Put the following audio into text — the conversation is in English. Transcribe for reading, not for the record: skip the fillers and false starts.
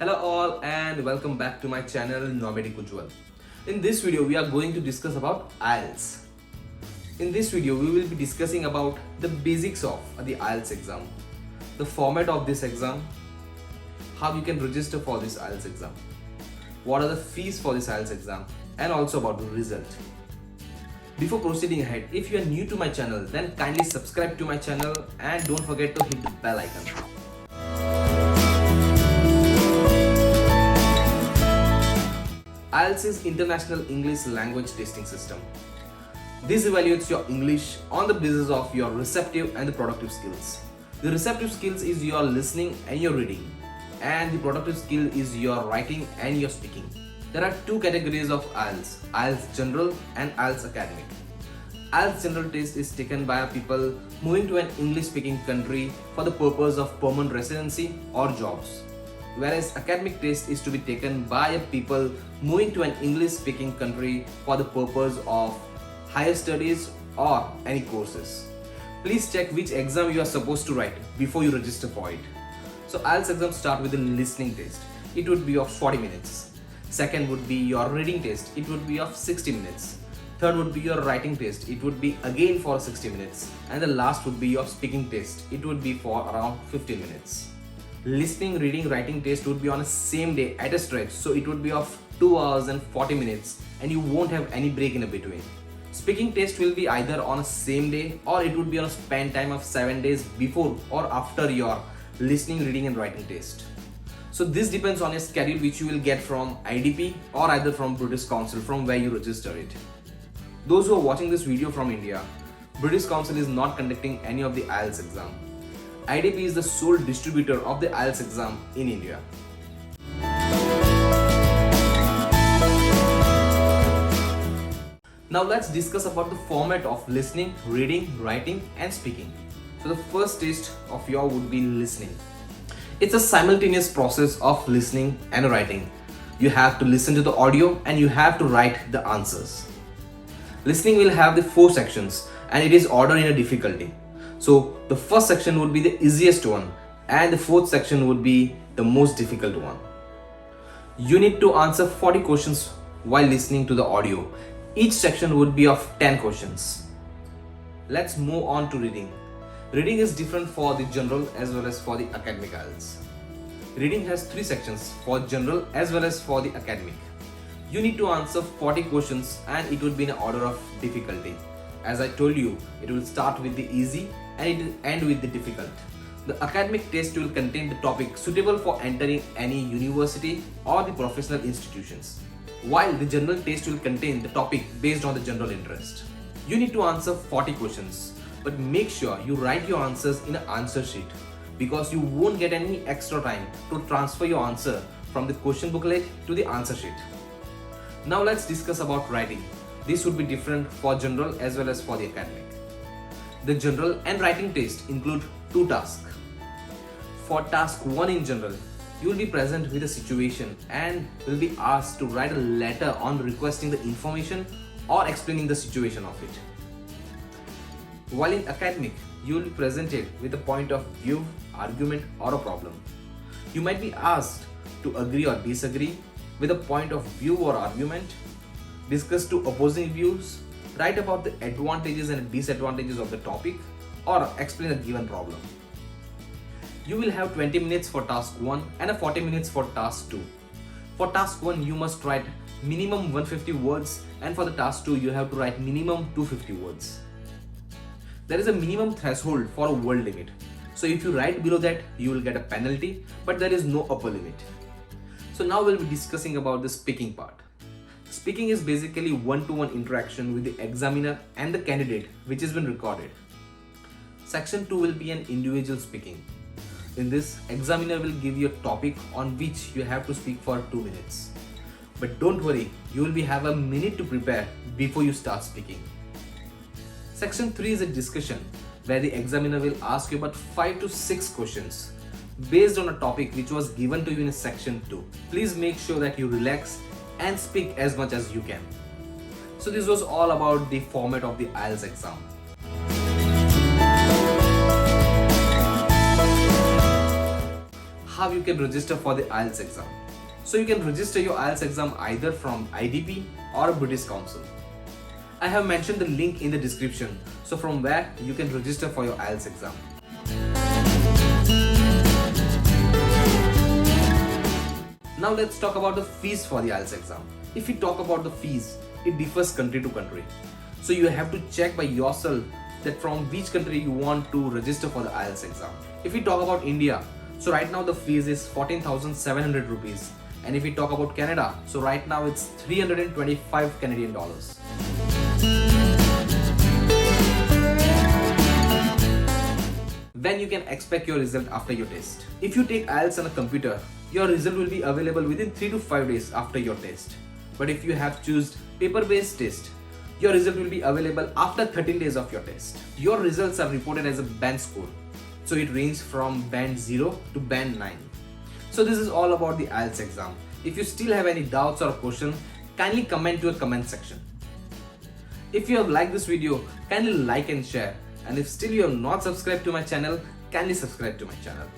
Hello all and welcome back to my channel nomadicujjwal. In this video we are going to discuss about IELTS. In this video we will be discussing about the basics of the IELTS exam, the format of this exam, how you can register for this IELTS exam, what are the fees for this IELTS exam, and also about the result. Before proceeding ahead, if you are new to my channel, then kindly subscribe to my channel and don't forget to hit the bell icon. IELTS is International English Language Testing System. This evaluates your English on the basis of your receptive and the productive skills. The receptive skills is your listening and your reading, and the productive skill is your writing and your speaking. There are two categories of IELTS, IELTS General and IELTS Academic. IELTS General test is taken by people moving to an English-speaking country for the purpose of permanent residency or jobs, whereas academic test is to be taken by people moving to an English-speaking country for the purpose of higher studies or any courses. Please check which exam you are supposed to write before you register for it. So IELTS exam start with a listening test. It would be of 40 minutes. Second would be your reading test. It would be of 60 minutes. Third would be your writing test. It would be again for 60 minutes. And the last would be your speaking test. It would be for around 15 minutes. Listening, reading, writing test would be on a same day at a stretch, so it would be of 2 hours and 40 minutes and you won't have any break in between. Speaking test will be either on a same day or it would be on a span time of 7 days before or after your listening, reading and writing test. So this depends on your schedule which you will get from IDP or either from British Council from where you register it. Those who are watching this video from India, British Council is not conducting any of the IELTS exam. IDP is the sole distributor of the IELTS exam in India. Now let's discuss about the format of listening, reading, writing and speaking. So the first test of your would be listening. It's a simultaneous process of listening and writing. You have to listen to the audio and you have to write the answers. Listening will have the 4 sections and it is ordered in a difficulty. So the first section would be the easiest one and the fourth section would be the most difficult one. You need to answer 40 questions while listening to the audio. Each section would be of 10 questions. Let's move on to reading. Reading is different for the general as well as for the academic IELTS. Reading has 3 sections for general as well as for the academic. You need to answer 40 questions and it would be in order of difficulty. As I told you, it will start with the easy and it will end with the difficult. The academic test will contain the topic suitable for entering any university or the professional institutions, while the general test will contain the topic based on the general interest. You need to answer 40 questions, but make sure you write your answers in an answer sheet because you won't get any extra time to transfer your answer from the question booklet to the answer sheet. Now let's discuss about writing. This would be different for general as well as for the academic. The general and writing test include 2 tasks. For task 1 in general, you will be present with a situation and will be asked to write a letter on requesting the information or explaining the situation of it. While in academic, you will be presented with a point of view, argument or a problem. You might be asked to agree or disagree with a point of view or argument, discuss 2 opposing views, write about the advantages and disadvantages of the topic or explain a given problem. You will have 20 minutes for task 1 and 40 minutes for task 2. For task 1 you must write minimum 150 words and for the task 2 you have to write minimum 250 words. There is a minimum threshold for a word limit. So if you write below that you will get a penalty, but there is no upper limit. So now we'll be discussing about the speaking part. Speaking is basically one-to-one interaction with the examiner and the candidate which has been recorded. Section 2 will be an individual speaking. In this, examiner will give you a topic on which you have to speak for 2 minutes. But don't worry, you will have a minute to prepare before you start speaking. Section 3 is a discussion where the examiner will ask you about 5 to 6 questions based on a topic which was given to you in section 2. Please make sure that you relax and speak as much as you can. So this was all about the format of the IELTS exam. how you can register for the IELTS exam. So you can register your IELTS exam either from IDP or British Council. I have mentioned the link in the description, so from where you can register for your IELTS exam. Now let's talk about the fees for the IELTS exam. If we talk about the fees, it differs country to country. So you have to check by yourself that from which country you want to register for the IELTS exam. If we talk about India, so right now the fees is 14,700 rupees. And if we talk about Canada, so right now it's 325 Canadian dollars. When you can expect your result after your test. If you take IELTS on a computer, your result will be available within 3 to 5 days after your test. But if you have chosen paper-based test, your result will be available after 13 days of your test. Your results are reported as a band score. So it ranges from band 0 to band 9. So this is all about the IELTS exam. If you still have any doubts or questions, kindly comment to a comment section. If you have liked this video, kindly like and share. And if still you have not subscribed to my channel, kindly subscribe to my channel.